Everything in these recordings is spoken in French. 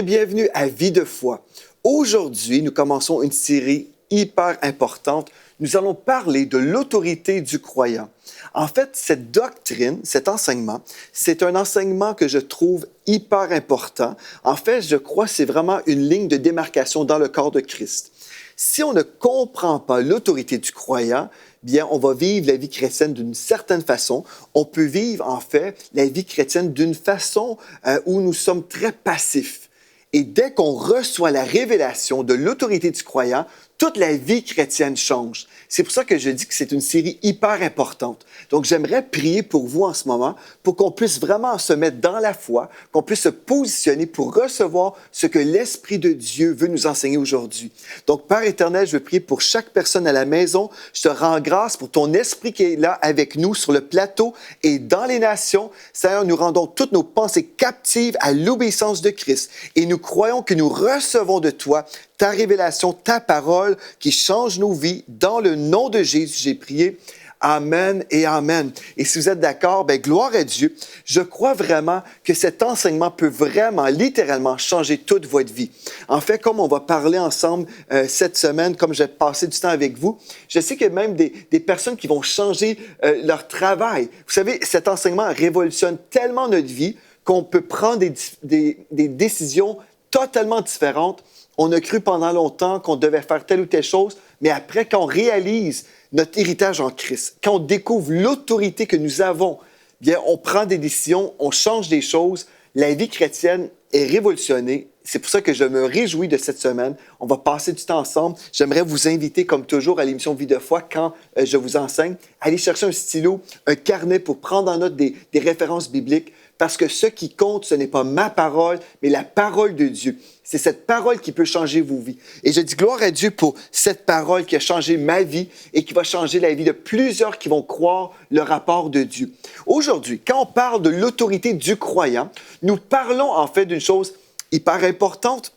et bienvenue à Vie de foi. Aujourd'hui, nous commençons une série hyper importante. Nous allons parler de l'autorité du croyant. En fait, cette doctrine, cet enseignement, c'est un enseignement que je trouve hyper important. En fait, je crois que c'est vraiment une ligne de démarcation dans le corps de Christ. Si on ne comprend pas l'autorité du croyant, bien, on va vivre la vie chrétienne d'une certaine façon. On peut vivre, en fait, la vie chrétienne d'une façon où nous sommes très passifs. Et dès qu'on reçoit la révélation de l'autorité du croyant, toute la vie chrétienne change. C'est pour ça que je dis que c'est une série hyper importante. Donc, j'aimerais prier pour vous en ce moment, pour qu'on puisse vraiment se mettre dans la foi, qu'on puisse se positionner pour recevoir ce que l'Esprit de Dieu veut nous enseigner aujourd'hui. Donc, Père éternel, je veux prier pour chaque personne à la maison. Je te rends grâce pour ton Esprit qui est là avec nous sur le plateau et dans les nations. Seigneur, nous rendons toutes nos pensées captives à l'obéissance de Christ et nous croyons que nous recevons de toi ta révélation, ta parole qui change nos vies. Dans le nom de Jésus, j'ai prié. Amen et Amen. Et si vous êtes d'accord, bien, gloire à Dieu. Je crois vraiment que cet enseignement peut vraiment, littéralement, changer toute votre vie. En fait, comme on va parler ensemble cette semaine, comme je vais passer du temps avec vous, je sais qu'il y a même des personnes qui vont changer leur travail. Vous savez, cet enseignement révolutionne tellement notre vie qu'on peut prendre des décisions totalement différentes. On a cru pendant longtemps qu'on devait faire telle ou telle chose, mais après, quand on réalise notre héritage en Christ, quand on découvre l'autorité que nous avons, bien, on prend des décisions, on change des choses. La vie chrétienne est révolutionnée. C'est pour ça que je me réjouis de cette semaine. On va passer du temps ensemble. J'aimerais vous inviter, comme toujours, à l'émission Vie de foi, quand je vous enseigne, à aller chercher un stylo, un carnet pour prendre en note des références bibliques. Parce que ce qui compte, ce n'est pas ma parole, mais la parole de Dieu. C'est cette parole qui peut changer vos vies. Et je dis gloire à Dieu pour cette parole qui a changé ma vie et qui va changer la vie de plusieurs qui vont croire le rapport de Dieu. Aujourd'hui, quand on parle de l'autorité du croyant, nous parlons en fait d'une chose hyper importante,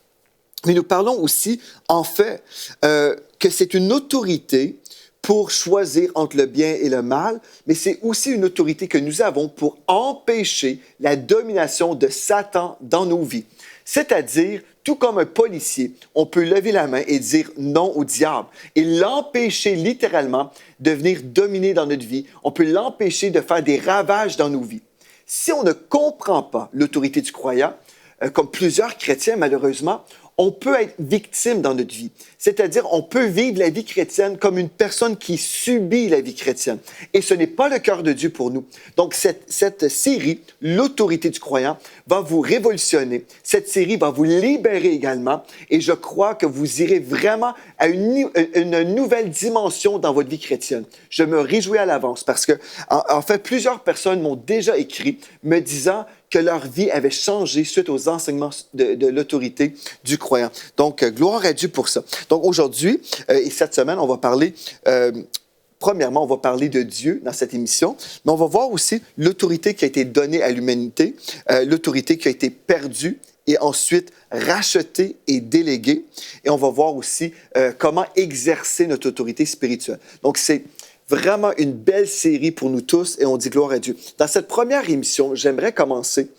mais nous parlons aussi en fait que c'est une autorité pour choisir entre le bien et le mal, mais c'est aussi une autorité que nous avons pour empêcher la domination de Satan dans nos vies. C'est-à-dire, tout comme un policier, on peut lever la main et dire non au diable et l'empêcher littéralement de venir dominer dans notre vie. On peut l'empêcher de faire des ravages dans nos vies. Si on ne comprend pas l'autorité du croyant, comme plusieurs chrétiens malheureusement, on peut être victime dans notre vie. C'est-à-dire, on peut vivre la vie chrétienne comme une personne qui subit la vie chrétienne. Et ce n'est pas le cœur de Dieu pour nous. Donc, cette série, l'autorité du croyant, va vous révolutionner. Cette série va vous libérer également. Et je crois que vous irez vraiment à une nouvelle dimension dans votre vie chrétienne. Je me réjouis à l'avance parce que, en fait, plusieurs personnes m'ont déjà écrit me disant que leur vie avait changé suite aux enseignements de l'autorité du croyant. Donc, gloire à Dieu pour ça. Donc, aujourd'hui et cette semaine, on va parler, premièrement, on va parler de Dieu dans cette émission, mais on va voir aussi l'autorité qui a été donnée à l'humanité, l'autorité qui a été perdue et ensuite rachetée et déléguée. Et on va voir aussi comment exercer notre autorité spirituelle. Donc, c'est vraiment une belle série pour nous tous et on dit gloire à Dieu. Dans cette première émission, j'aimerais commencer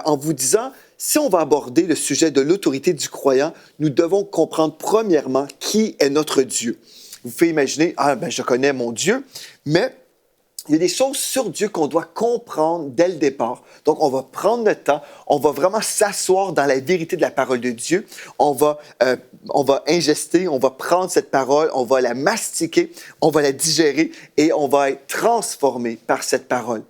en vous disant, si on va aborder le sujet de l'autorité du croyant, nous devons comprendre premièrement qui est notre Dieu. Vous pouvez imaginer, je connais mon Dieu, mais il y a des choses sur Dieu qu'on doit comprendre dès le départ. Donc, on va prendre notre temps, on va vraiment s'asseoir dans la vérité de la parole de Dieu. On va ingester, on va prendre cette parole, on va la mastiquer, on va la digérer et on va être transformé par cette parole.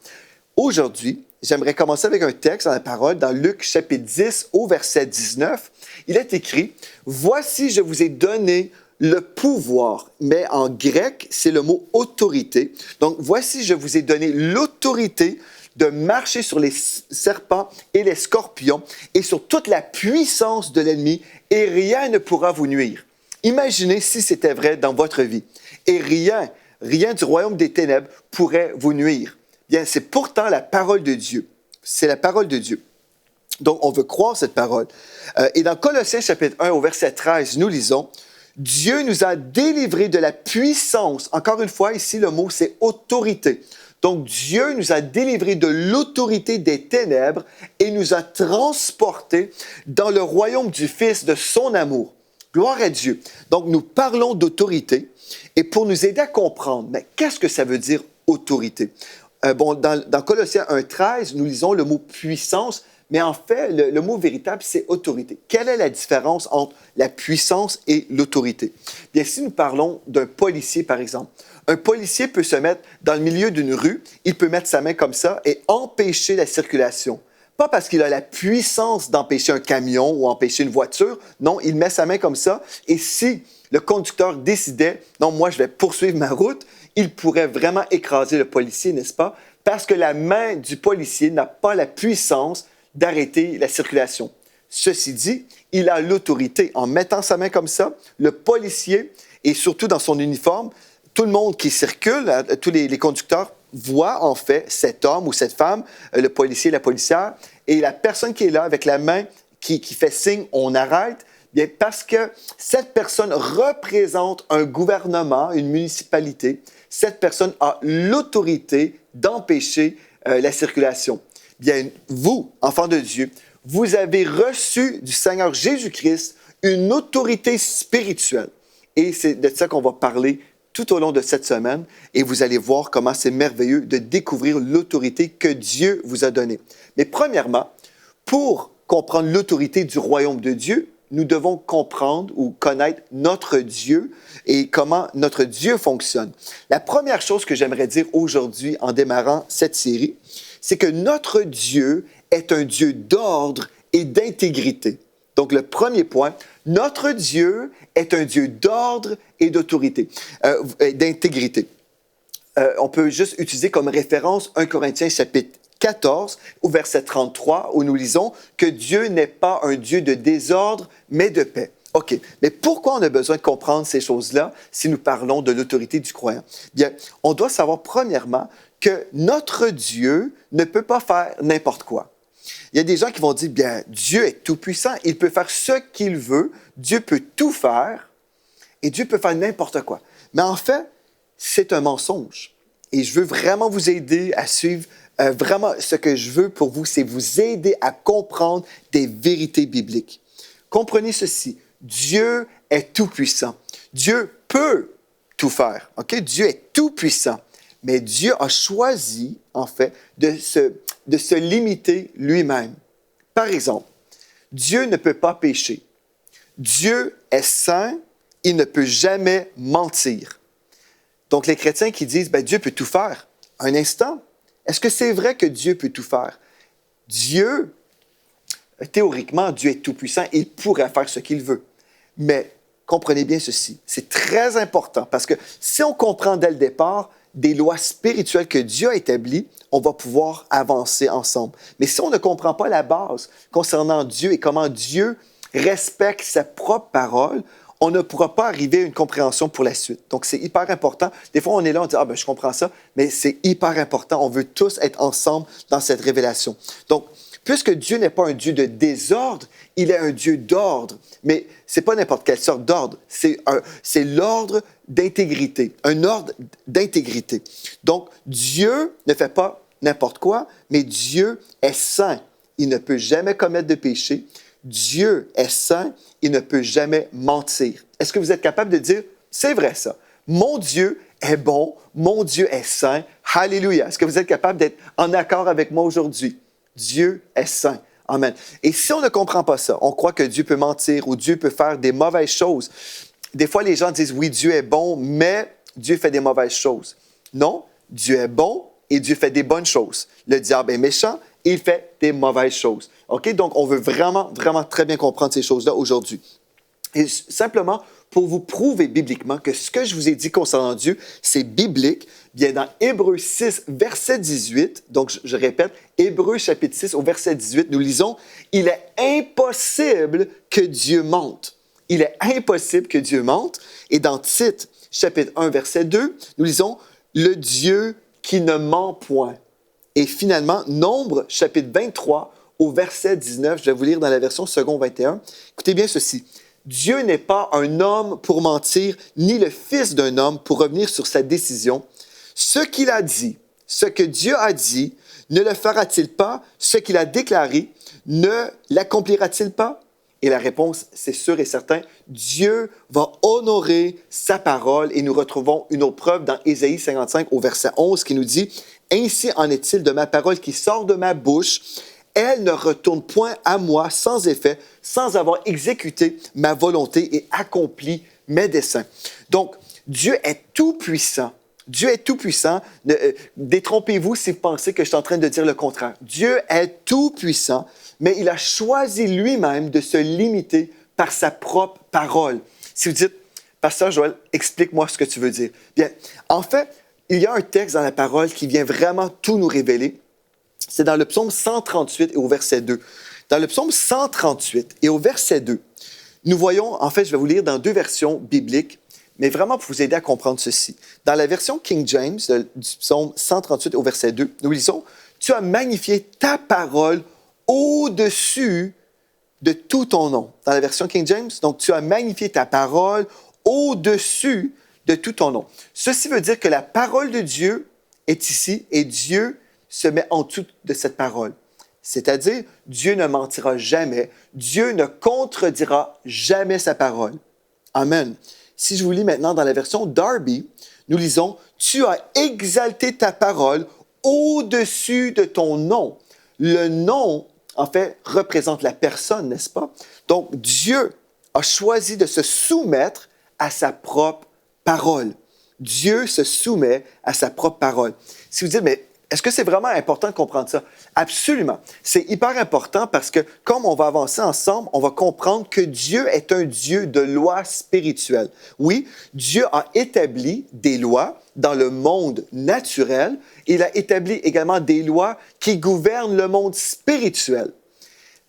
Aujourd'hui, j'aimerais commencer avec un texte dans la parole, dans Luc chapitre 10 au verset 19. Il est écrit « Voici, je vous ai donné le pouvoir », mais en grec, c'est le mot « autorité ». Donc, voici, je vous ai donné l'autorité de marcher sur les serpents et les scorpions et sur toute la puissance de l'ennemi, et rien ne pourra vous nuire. Imaginez si c'était vrai dans votre vie. Et rien du royaume des ténèbres pourrait vous nuire. Bien, c'est pourtant la parole de Dieu. C'est la parole de Dieu. Donc, on veut croire cette parole. Et dans Colossiens chapitre 1 au verset 13, nous lisons « Dieu nous a délivrés de la puissance ». Encore une fois, ici, le mot, c'est « autorité ». Donc Dieu nous a délivrés de l'autorité des ténèbres et nous a transportés dans le royaume du Fils de son amour. Gloire à Dieu. Donc nous parlons d'autorité et pour nous aider à comprendre, mais qu'est-ce que ça veut dire autorité? Dans Colossiens 1,13, nous lisons le mot puissance, mais en fait, le mot véritable, c'est autorité. Quelle est la différence entre la puissance et l'autorité? Bien, si nous parlons d'un policier, par exemple, un policier peut se mettre dans le milieu d'une rue, il peut mettre sa main comme ça et empêcher la circulation. Pas parce qu'il a la puissance d'empêcher un camion ou empêcher une voiture, non, il met sa main comme ça et si le conducteur décidait, non, moi je vais poursuivre ma route, il pourrait vraiment écraser le policier, n'est-ce pas? Parce que la main du policier n'a pas la puissance d'arrêter la circulation. Ceci dit, il a l'autorité. En mettant sa main comme ça, le policier, et surtout dans son uniforme, tout le monde qui circule, tous les conducteurs, voient en fait cet homme ou cette femme, le policier, la policière, et la personne qui est là avec la main qui fait signe « on arrête », bien parce que cette personne représente un gouvernement, une municipalité, cette personne a l'autorité d'empêcher la circulation. Bien, vous, enfants de Dieu, vous avez reçu du Seigneur Jésus-Christ une autorité spirituelle. Et c'est de ça qu'on va parler tout au long de cette semaine. Et vous allez voir comment c'est merveilleux de découvrir l'autorité que Dieu vous a donnée. Mais premièrement, pour comprendre l'autorité du royaume de Dieu, nous devons comprendre ou connaître notre Dieu et comment notre Dieu fonctionne. La première chose que j'aimerais dire aujourd'hui en démarrant cette série, c'est que notre Dieu est un Dieu d'ordre et d'intégrité. Donc, le premier point, notre Dieu est un Dieu d'ordre et d'autorité, d'intégrité. On peut juste utiliser comme référence 1 Corinthiens chapitre 14, au verset 33, où nous lisons que Dieu n'est pas un Dieu de désordre, mais de paix. OK, mais pourquoi on a besoin de comprendre ces choses-là si nous parlons de l'autorité du croyant? Bien, on doit savoir premièrement que notre Dieu ne peut pas faire n'importe quoi. Il y a des gens qui vont dire, bien, Dieu est tout-puissant, il peut faire ce qu'il veut, Dieu peut tout faire et Dieu peut faire n'importe quoi. Mais en fait, c'est un mensonge. Et je veux vraiment vous aider à suivre vraiment, ce que je veux pour vous, c'est vous aider à comprendre des vérités bibliques. Comprenez ceci, Dieu est tout-puissant. Dieu peut tout faire, OK? Dieu est tout-puissant. Mais Dieu a choisi, en fait, de se limiter lui-même. Par exemple, Dieu ne peut pas pécher. Dieu est saint, il ne peut jamais mentir. Donc, les chrétiens qui disent, bien, Dieu peut tout faire. Un instant, est-ce que c'est vrai que Dieu peut tout faire? Dieu, théoriquement, Dieu est tout-puissant, il pourrait faire ce qu'il veut. Mais comprenez bien ceci, c'est très important parce que si on comprend dès le départ des lois spirituelles que Dieu a établies, on va pouvoir avancer ensemble. Mais si on ne comprend pas la base concernant Dieu et comment Dieu respecte sa propre parole, on ne pourra pas arriver à une compréhension pour la suite. Donc, c'est hyper important. Des fois, on est là, on dit « Ah, ben je comprends ça », mais c'est hyper important. On veut tous être ensemble dans cette révélation. Donc, puisque Dieu n'est pas un Dieu de désordre, il est un Dieu d'ordre. Mais ce n'est pas n'importe quelle sorte d'ordre. C'est l'ordre d'intégrité, un ordre d'intégrité. Donc, Dieu ne fait pas n'importe quoi, mais Dieu est saint. Il ne peut jamais commettre de péché. Dieu est saint, il ne peut jamais mentir. Est-ce que vous êtes capable de dire, c'est vrai ça, mon Dieu est bon, mon Dieu est saint, Alléluia. Est-ce que vous êtes capable d'être en accord avec moi aujourd'hui? Dieu est saint. Amen. Et si on ne comprend pas ça, on croit que Dieu peut mentir ou Dieu peut faire des mauvaises choses. Des fois, les gens disent, oui, Dieu est bon, mais Dieu fait des mauvaises choses. Non, Dieu est bon et Dieu fait des bonnes choses. Le diable est méchant, il fait des mauvaises choses. OK? Donc, on veut vraiment, vraiment très bien comprendre ces choses-là aujourd'hui. Et simplement, pour vous prouver bibliquement que ce que je vous ai dit concernant Dieu, c'est biblique, bien dans Hébreux 6, verset 18, donc je répète, Hébreux chapitre 6 au verset 18, nous lisons, « Il est impossible que Dieu mente. » Il est impossible que Dieu mente. Et dans Tite, chapitre 1, verset 2, nous lisons, « Le Dieu qui ne ment point. » Et finalement, Nombre, chapitre 23, au verset 19, je vais vous lire dans la version second 21. Écoutez bien ceci. Dieu n'est pas un homme pour mentir, ni le fils d'un homme pour revenir sur sa décision. Ce qu'il a dit ce que Dieu a dit, ne le fera-t-il pas? Ce qu'il a déclaré, ne l'accomplira-t-il pas? Et la réponse, c'est sûr et certain, Dieu va honorer sa parole et nous retrouvons une autre preuve dans Ésaïe 55 au verset 11 qui nous dit « Ainsi en est-il de ma parole qui sort de ma bouche, elle ne retourne point à moi sans effet, sans avoir exécuté ma volonté et accompli mes desseins. » Donc, Dieu est tout-puissant. Dieu est tout-puissant. Détrompez-vous si vous pensez que je suis en train de dire le contraire. Dieu est tout-puissant, mais il a choisi lui-même de se limiter par sa propre parole. Si vous dites, Pasteur Joël, explique-moi ce que tu veux dire. Bien, en fait, il y a un texte dans la parole qui vient vraiment tout nous révéler. C'est dans le psaume 138 et au verset 2. Dans le psaume 138 et au verset 2, nous voyons, en fait, je vais vous lire dans deux versions bibliques, mais vraiment pour vous aider à comprendre ceci. Dans la version King James du psaume 138 au verset 2, nous lisons « Tu as magnifié ta parole au-dessus de tout ton nom. » Dans la version King James, donc « Tu as magnifié ta parole au-dessus de tout ton nom. » Ceci veut dire que la parole de Dieu est ici et Dieu se met en dessous de cette parole. C'est-à-dire, Dieu ne mentira jamais, Dieu ne contredira jamais sa parole. Amen. Si je vous lis maintenant dans la version Darby, nous lisons « Tu as exalté ta parole au-dessus de ton nom. » Le nom, en fait, représente la personne, n'est-ce pas? Donc, Dieu a choisi de se soumettre à sa propre parole. Dieu se soumet à sa propre parole. Si vous dites, mais est-ce que c'est vraiment important de comprendre ça? Absolument. C'est hyper important parce que comme on va avancer ensemble, on va comprendre que Dieu est un Dieu de lois spirituelles. Oui, Dieu a établi des lois dans le monde naturel. Il a établi également des lois qui gouvernent le monde spirituel.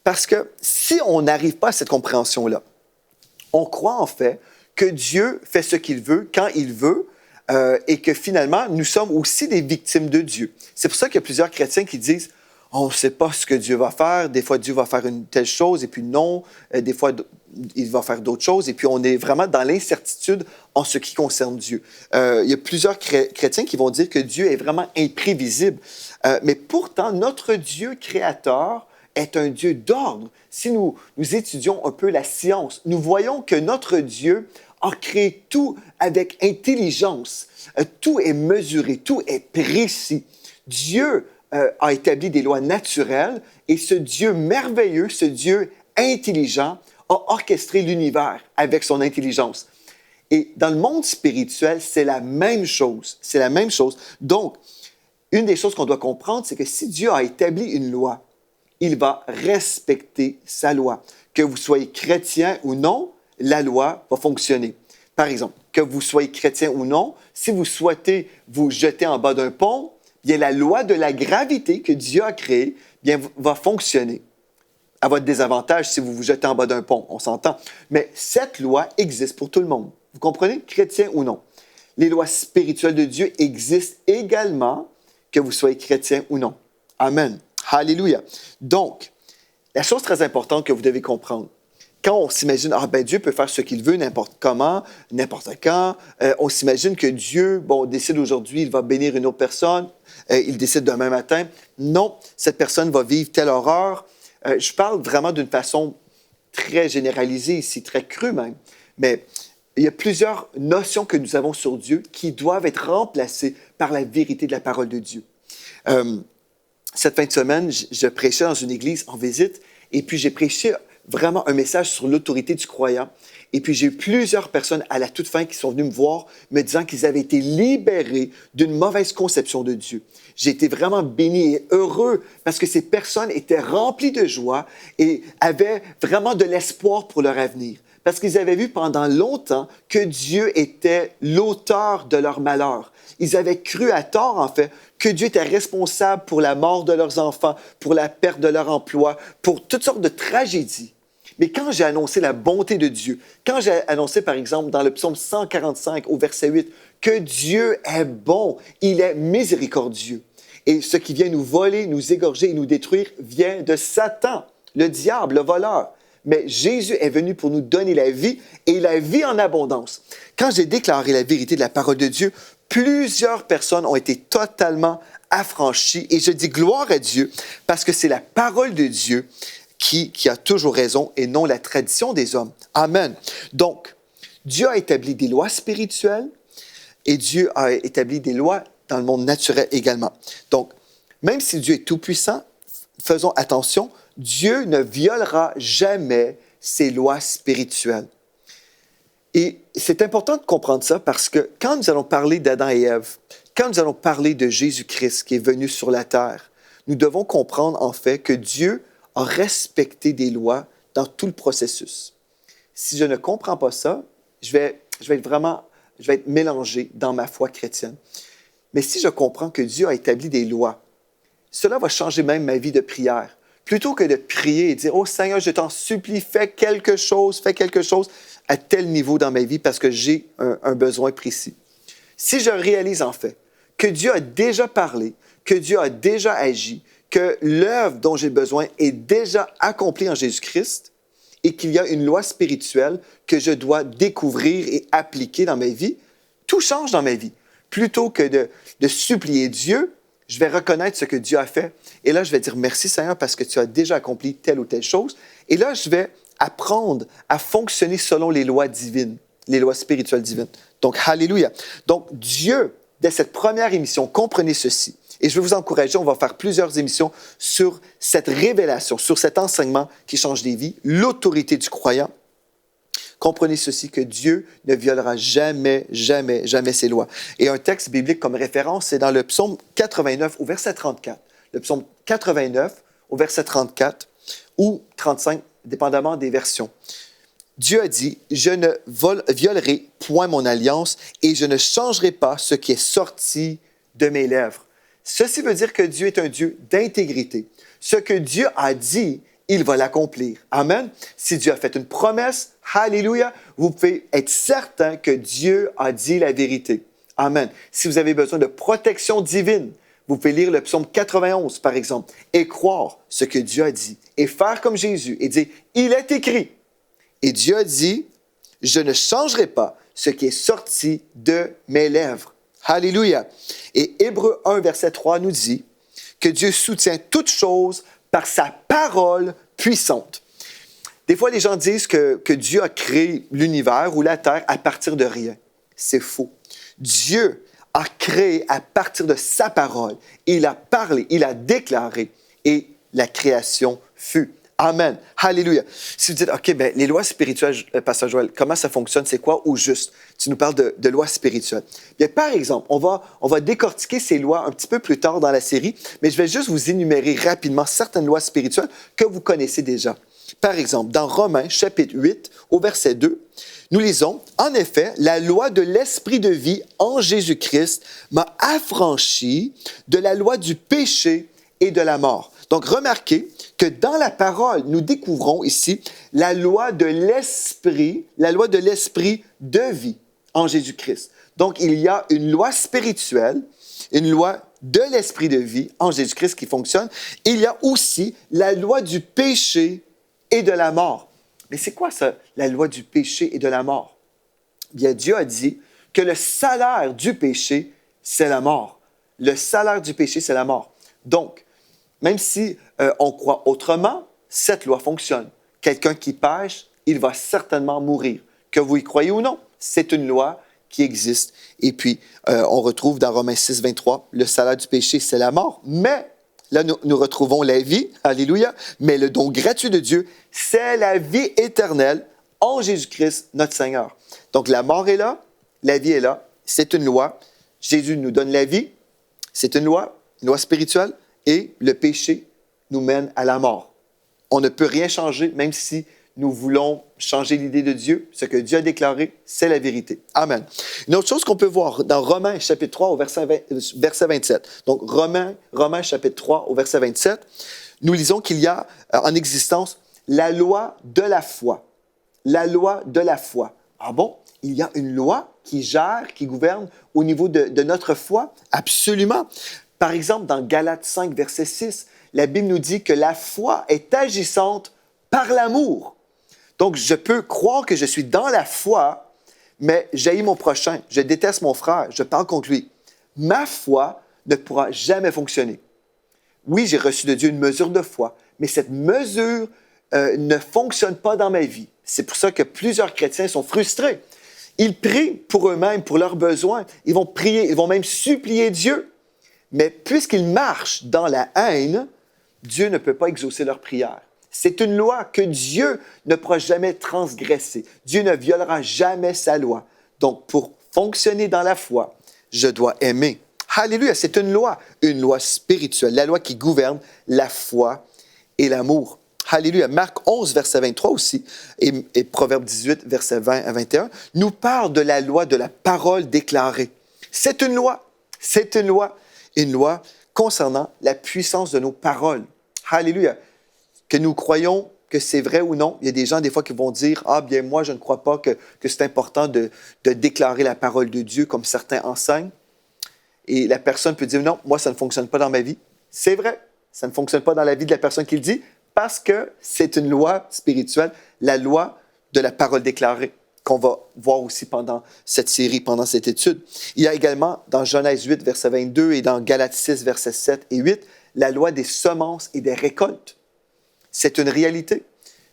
Parce que si on n'arrive pas à cette compréhension-là, on croit en fait que Dieu fait ce qu'il veut, quand il veut, et que finalement, nous sommes aussi des victimes de Dieu. C'est pour ça qu'il y a plusieurs chrétiens qui disent « On ne sait pas ce que Dieu va faire. Des fois, Dieu va faire une telle chose, et puis non. Des fois, il va faire d'autres choses. » Et puis, on est vraiment dans l'incertitude en ce qui concerne Dieu. Il y a plusieurs chrétiens qui vont dire que Dieu est vraiment imprévisible. Mais pourtant, notre Dieu créateur est un Dieu d'ordre. Si nous étudions un peu la science, nous voyons que notre Dieu a créé tout avec intelligence. Tout est mesuré, tout est précis. Dieu a établi des lois naturelles et ce Dieu merveilleux, ce Dieu intelligent, a orchestré l'univers avec son intelligence. Et dans le monde spirituel, c'est la même chose. C'est la même chose. Donc, une des choses qu'on doit comprendre, c'est que si Dieu a établi une loi, il va respecter sa loi. Que vous soyez chrétien ou non, la loi va fonctionner. Par exemple, que vous soyez chrétien ou non, si vous souhaitez vous jeter en bas d'un pont, bien la loi de la gravité que Dieu a créée bien, va fonctionner. À votre désavantage si vous vous jetez en bas d'un pont, on s'entend. Mais cette loi existe pour tout le monde. Vous comprenez? Chrétien ou non. Les lois spirituelles de Dieu existent également, que vous soyez chrétien ou non. Amen. Alléluia. Donc, la chose très importante que vous devez comprendre, quand on s'imagine, Dieu peut faire ce qu'il veut n'importe comment, n'importe quand, on s'imagine que Dieu, décide aujourd'hui, il va bénir une autre personne, il décide demain matin. Non, cette personne va vivre telle horreur. Je parle vraiment d'une façon très généralisée ici, très crue même. Mais il y a plusieurs notions que nous avons sur Dieu qui doivent être remplacées par la vérité de la parole de Dieu. Cette fin de semaine, je prêchais dans une église en visite et puis j'ai prêché vraiment un message sur l'autorité du croyant. Et puis, j'ai eu plusieurs personnes à la toute fin qui sont venues me voir me disant qu'ils avaient été libérés d'une mauvaise conception de Dieu. J'ai été vraiment béni et heureux parce que ces personnes étaient remplies de joie et avaient vraiment de l'espoir pour leur avenir. Parce qu'ils avaient vu pendant longtemps que Dieu était l'auteur de leur malheur. Ils avaient cru à tort, en fait, que Dieu était responsable pour la mort de leurs enfants, pour la perte de leur emploi, pour toutes sortes de tragédies. Mais quand j'ai annoncé la bonté de Dieu, quand j'ai annoncé, par exemple, dans le psaume 145 au verset 8, que Dieu est bon, il est miséricordieux, et ce qui vient nous voler, nous égorger et nous détruire vient de Satan, le diable, le voleur. Mais Jésus est venu pour nous donner la vie et la vie en abondance. Quand j'ai déclaré la vérité de la parole de Dieu, Plusieurs personnes ont été totalement affranchies et je dis gloire à Dieu parce que c'est la parole de Dieu qui a toujours raison et non la tradition des hommes. Amen. Donc, Dieu a établi des lois spirituelles et Dieu a établi des lois dans le monde naturel également. Donc, même si Dieu est tout-puissant, faisons attention, Dieu ne violera jamais ses lois spirituelles. Et c'est important de comprendre ça parce que quand nous allons parler d'Adam et Ève, quand nous allons parler de Jésus-Christ qui est venu sur la terre, nous devons comprendre en fait que Dieu a respecté des lois dans tout le processus. Si je ne comprends pas ça, je vais être mélangé dans ma foi chrétienne. Mais si je comprends que Dieu a établi des lois, cela va changer même ma vie de prière. Plutôt que de prier et dire « Oh Seigneur, je t'en supplie, fais quelque chose à tel niveau dans ma vie parce que j'ai un besoin précis. » Si je réalise en fait que Dieu a déjà parlé, que Dieu a déjà agi, que l'œuvre dont j'ai besoin est déjà accomplie en Jésus-Christ et qu'il y a une loi spirituelle que je dois découvrir et appliquer dans ma vie, tout change dans ma vie. Plutôt que de supplier Dieu, je vais reconnaître ce que Dieu a fait. Et là, je vais dire merci Seigneur parce que tu as déjà accompli telle ou telle chose. Et là, je vais apprendre à fonctionner selon les lois divines, les lois spirituelles divines. Donc, alléluia. Donc, Dieu, dès cette première émission, comprenez ceci. Et je vais vous encourager, on va faire plusieurs émissions sur cette révélation, sur cet enseignement qui change des vies, l'autorité du croyant. Comprenez ceci, que Dieu ne violera jamais, jamais, jamais ses lois. Et un texte biblique comme référence, c'est dans le psaume 89 au verset 34. Le psaume 89 au verset 34 ou 35, dépendamment des versions. Dieu a dit, « Je ne violerai point mon alliance et je ne changerai pas ce qui est sorti de mes lèvres. » Ceci veut dire que Dieu est un Dieu d'intégrité. Ce que Dieu a dit, il va l'accomplir. Amen. Si Dieu a fait une promesse, alléluia, vous pouvez être certain que Dieu a dit la vérité. Amen. Si vous avez besoin de protection divine, vous pouvez lire le psaume 91, par exemple, et croire ce que Dieu a dit, et faire comme Jésus, et dire, il est écrit. Et Dieu a dit, je ne changerai pas ce qui est sorti de mes lèvres. Alléluia. Et Hébreux 1, verset 3 nous dit que Dieu soutient toutes choses par sa parole puissante. Des fois, les gens disent que Dieu a créé l'univers ou la terre à partir de rien. C'est faux. Dieu a créé à partir de sa parole. Il a parlé, il a déclaré et la création fut. Amen. Alléluia. Si vous dites, OK, les lois spirituelles, Pasteur Joël, comment ça fonctionne? C'est quoi au juste? Tu nous parles de lois spirituelles. Bien, par exemple, on va décortiquer ces lois un petit peu plus tard dans la série, mais je vais juste vous énumérer rapidement certaines lois spirituelles que vous connaissez déjà. Par exemple, dans Romains, chapitre 8, au verset 2, nous lisons, « En effet, la loi de l'esprit de vie en Jésus-Christ m'a affranchi de la loi du péché et de la mort. » Donc, remarquez que dans la parole, nous découvrons ici la loi de l'esprit de vie en Jésus-Christ. Donc, il y a une loi spirituelle, une loi de l'esprit de vie en Jésus-Christ qui fonctionne. Il y a aussi la loi du péché et de la mort. Mais c'est quoi ça, la loi du péché et de la mort? Bien, Dieu a dit que le salaire du péché, c'est la mort. Le salaire du péché, c'est la mort. Donc, même si on croit autrement, cette loi fonctionne. Quelqu'un qui pêche, il va certainement mourir. Que vous y croyez ou non, c'est une loi qui existe. Et puis, on retrouve dans Romains 6, 23, le salaire du péché, c'est la mort. Mais, là, nous retrouvons la vie, alléluia, mais le don gratuit de Dieu, c'est la vie éternelle en Jésus-Christ, notre Seigneur. Donc, la mort est là, la vie est là, c'est une loi. Jésus nous donne la vie, c'est une loi spirituelle. Et le péché nous mène à la mort. On ne peut rien changer, même si nous voulons changer l'idée de Dieu. Ce que Dieu a déclaré, c'est la vérité. Amen. Une autre chose qu'on peut voir dans Romains chapitre 3 au verset 27. Donc, Romains chapitre 3 au verset 27, nous lisons qu'il y a en existence la loi de la foi. La loi de la foi. Ah bon? Il y a une loi qui gère, qui gouverne au niveau de notre foi? Absolument. Par exemple, dans Galates 5, verset 6, la Bible nous dit que la foi est agissante par l'amour. Donc, je peux croire que je suis dans la foi, mais j'haïs mon prochain, je déteste mon frère, je parle contre lui. Ma foi ne pourra jamais fonctionner. Oui, j'ai reçu de Dieu une mesure de foi, mais cette mesure ne fonctionne pas dans ma vie. C'est pour ça que plusieurs chrétiens sont frustrés. Ils prient pour eux-mêmes, pour leurs besoins. Ils vont prier, ils vont même supplier Dieu. Mais puisqu'ils marchent dans la haine, Dieu ne peut pas exaucer leurs prières. C'est une loi que Dieu ne pourra jamais transgresser. Dieu ne violera jamais sa loi. Donc, pour fonctionner dans la foi, je dois aimer. Alléluia, c'est une loi spirituelle, la loi qui gouverne la foi et l'amour. Alléluia. Marc 11, verset 23 aussi, et Proverbe 18, verset 20 à 21, nous parle de la loi de la parole déclarée. C'est une loi concernant la puissance de nos paroles. Alléluia. Que nous croyons que c'est vrai ou non. Il y a des gens, des fois, qui vont dire « Ah, bien, moi, je ne crois pas que c'est important de déclarer la parole de Dieu comme certains enseignent. » Et la personne peut dire « Non, moi, ça ne fonctionne pas dans ma vie. » C'est vrai, ça ne fonctionne pas dans la vie de la personne qui le dit parce que c'est une loi spirituelle, la loi de la parole déclarée, qu'on va voir aussi pendant cette série, pendant cette étude. Il y a également dans Genèse 8, verset 22 et dans Galates 6, verset 7 et 8, la loi des semences et des récoltes. C'est une réalité.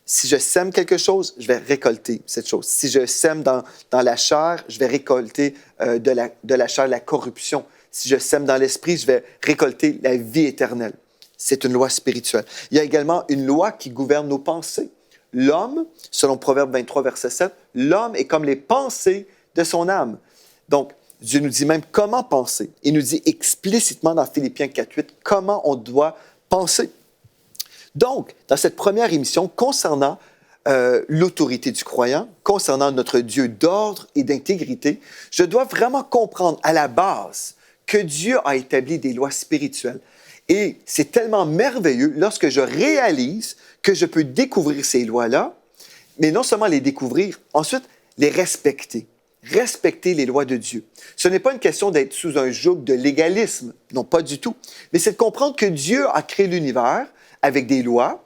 Si je sème quelque chose, je vais récolter cette chose. Si je sème dans la chair, je vais récolter de la chair la corruption. Si je sème dans l'esprit, je vais récolter la vie éternelle. C'est une loi spirituelle. Il y a également une loi qui gouverne nos pensées. L'homme, selon Proverbe 23, verset 7, l'homme est comme les pensées de son âme. Donc, Dieu nous dit même comment penser. Il nous dit explicitement dans Philippiens 4, 8 comment on doit penser. Donc, dans cette première émission concernant l'autorité du croyant, concernant notre Dieu d'ordre et d'intégrité, je dois vraiment comprendre à la base que Dieu a établi des lois spirituelles. Et c'est tellement merveilleux lorsque je réalise que je peux découvrir ces lois-là, mais non seulement les découvrir, ensuite les respecter. Respecter les lois de Dieu. Ce n'est pas une question d'être sous un joug de légalisme, non pas du tout, mais c'est de comprendre que Dieu a créé l'univers avec des lois,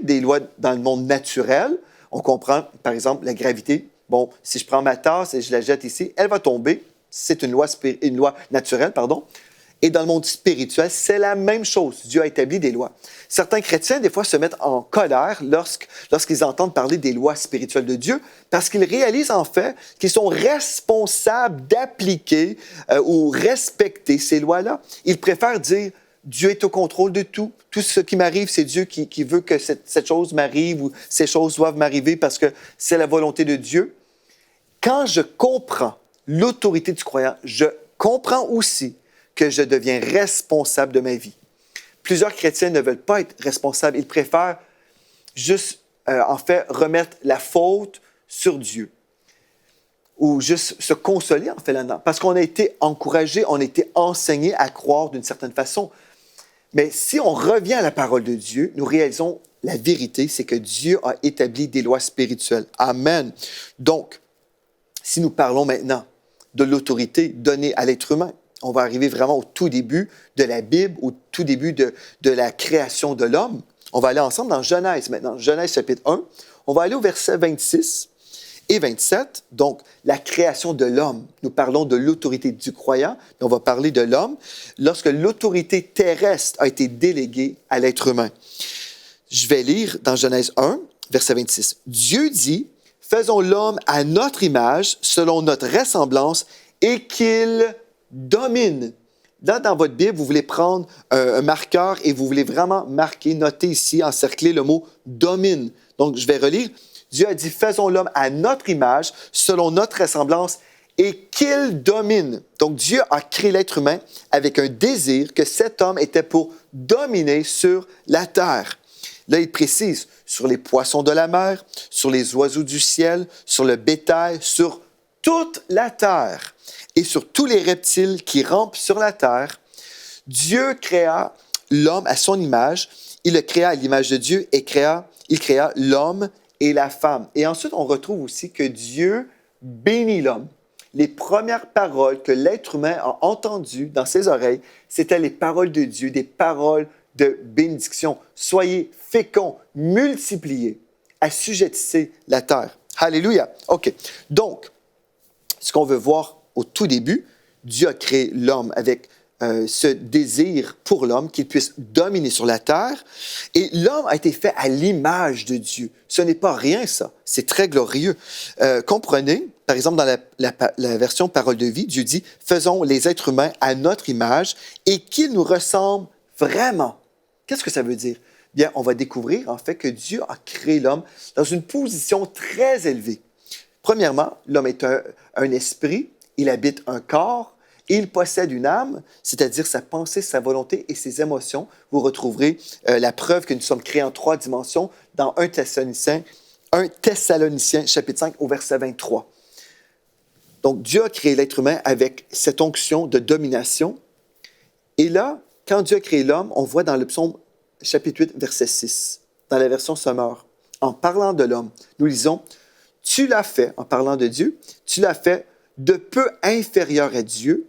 des lois dans le monde naturel. On comprend, par exemple, la gravité. Bon, si je prends ma tasse et je la jette ici, elle va tomber. C'est une loi naturelle, pardon. Et dans le monde spirituel, c'est la même chose. Dieu a établi des lois. Certains chrétiens, des fois, se mettent en colère lorsqu'ils entendent parler des lois spirituelles de Dieu, parce qu'ils réalisent en fait qu'ils sont responsables d'appliquer ou respecter ces lois-là. Ils préfèrent dire Dieu est au contrôle de tout. Tout ce qui m'arrive, c'est Dieu qui veut que cette chose m'arrive ou ces choses doivent m'arriver parce que c'est la volonté de Dieu. Quand je comprends l'autorité du croyant, je comprends aussi que je deviens responsable de ma vie. Plusieurs chrétiens ne veulent pas être responsables. Ils préfèrent juste, remettre la faute sur Dieu. Ou juste se consoler, en fait, là-dedans. Parce qu'on a été encouragé, on a été enseigné à croire d'une certaine façon. Mais si on revient à la parole de Dieu, nous réalisons la vérité, c'est que Dieu a établi des lois spirituelles. Amen. Donc, si nous parlons maintenant de l'autorité donnée à l'être humain, on va arriver vraiment au tout début de la Bible, au tout début de la création de l'homme. On va aller ensemble dans Genèse maintenant. Genèse chapitre 1. On va aller au verset 26 et 27. Donc, la création de l'homme. Nous parlons de l'autorité du croyant, mais on va parler de l'homme lorsque l'autorité terrestre a été déléguée à l'être humain. Je vais lire dans Genèse 1, verset 26. Dieu dit, « Faisons l'homme à notre image, selon notre ressemblance, et qu'il domine. » Là, dans votre Bible, vous voulez prendre un marqueur et vous voulez vraiment marquer, noter ici, encercler le mot « domine ». Donc, je vais relire. Dieu a dit « Faisons l'homme à notre image, selon notre ressemblance, et qu'il domine. » Donc, Dieu a créé l'être humain avec un désir que cet homme était pour dominer sur la terre. Là, il précise sur les poissons de la mer, sur les oiseaux du ciel, sur le bétail, sur toute la terre et sur tous les reptiles qui rampent sur la terre. Dieu créa l'homme à son image. Il le créa à l'image de Dieu et il créa l'homme et la femme. Et ensuite, on retrouve aussi que Dieu bénit l'homme. Les premières paroles que l'être humain a entendues dans ses oreilles, c'était les paroles de Dieu, des paroles de bénédiction. Soyez féconds, multipliez, assujettissez la terre. Alléluia. OK. Donc, ce qu'on veut voir au tout début, Dieu a créé l'homme avec ce désir pour l'homme, qu'il puisse dominer sur la terre. Et l'homme a été fait à l'image de Dieu. Ce n'est pas rien, ça. C'est très glorieux. Comprenez, par exemple, dans la version Parole de vie, Dieu dit « Faisons les êtres humains à notre image et qu'ils nous ressemblent vraiment. » Qu'est-ce que ça veut dire? Bien, on va découvrir, en fait, que Dieu a créé l'homme dans une position très élevée. Premièrement, l'homme est un esprit, il habite un corps, et il possède une âme, c'est-à-dire sa pensée, sa volonté et ses émotions. Vous retrouverez la preuve que nous sommes créés en 3 dimensions dans 1 Thessaloniciens, chapitre 5, au verset 23. Donc, Dieu a créé l'être humain avec cette onction de domination. Et là, quand Dieu a créé l'homme, on voit dans le psaume chapitre 8, verset 6, dans la version Sommaire, en parlant de l'homme, nous lisons « Tu l'as fait », en parlant de Dieu, « Tu l'as fait de peu inférieur à Dieu,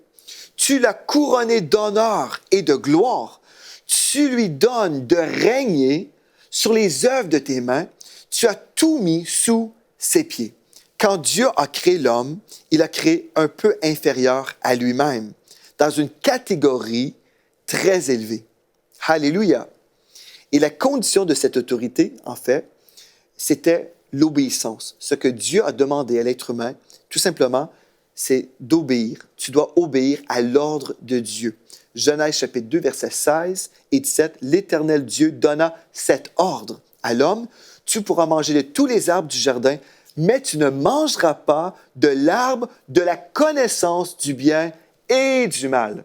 tu l'as couronné d'honneur et de gloire. Tu lui donnes de régner sur les œuvres de tes mains. Tu as tout mis sous ses pieds. » Quand Dieu a créé l'homme, il a créé un peu inférieur à lui-même, dans une catégorie très élevée. Alléluia! Et la condition de cette autorité, en fait, c'était l'obéissance. Ce que Dieu a demandé à l'être humain, tout simplement, c'est d'obéir. Tu dois obéir à l'ordre de Dieu. Genèse chapitre 2, versets 16 et 17, l'Éternel Dieu donna cet ordre à l'homme. Tu pourras manger de tous les arbres du jardin, mais tu ne mangeras pas de l'arbre de la connaissance du bien et du mal.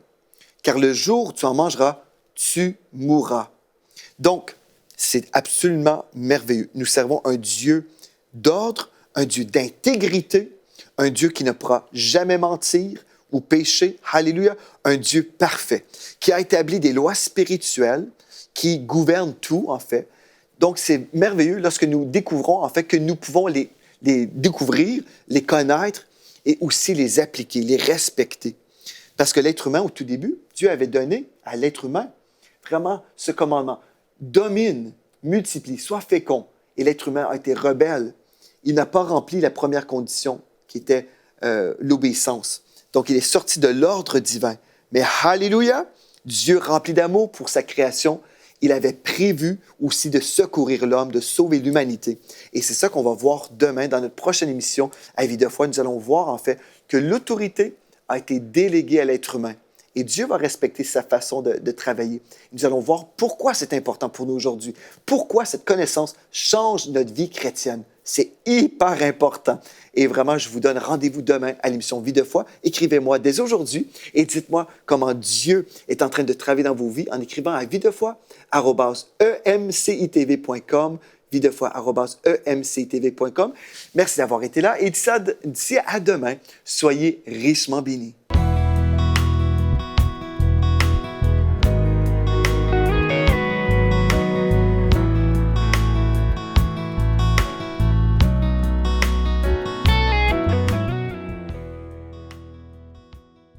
Car le jour où tu en mangeras, tu mourras. Donc, c'est absolument merveilleux. Nous servons un Dieu d'ordre, un Dieu d'intégrité, un Dieu qui ne pourra jamais mentir ou pécher. Alléluia! Un Dieu parfait, qui a établi des lois spirituelles qui gouvernent tout, en fait. Donc, c'est merveilleux lorsque nous découvrons, en fait, que nous pouvons les découvrir, les connaître et aussi les appliquer, les respecter. Parce que l'être humain, au tout début, Dieu avait donné à l'être humain vraiment ce commandement. Domine, multiplie, sois fécond. Et l'être humain a été rebelle. Il n'a pas rempli la première condition, qui était l'obéissance. Donc, il est sorti de l'ordre divin. Mais alléluia, Dieu rempli d'amour pour sa création, il avait prévu aussi de secourir l'homme, de sauver l'humanité. Et c'est ça qu'on va voir demain dans notre prochaine émission à Vie de foi. Nous allons voir en fait que l'autorité a été déléguée à l'être humain. Et Dieu va respecter sa façon de travailler. Nous allons voir pourquoi c'est important pour nous aujourd'hui. Pourquoi cette connaissance change notre vie chrétienne. C'est hyper important. Et vraiment, je vous donne rendez-vous demain à l'émission Vie de foi. Écrivez-moi dès aujourd'hui et dites-moi comment Dieu est en train de travailler dans vos vies en écrivant à videfoi@emcitv.com, videfoi@emcitv.com. Merci d'avoir été là et d'ici à demain, soyez richement bénis.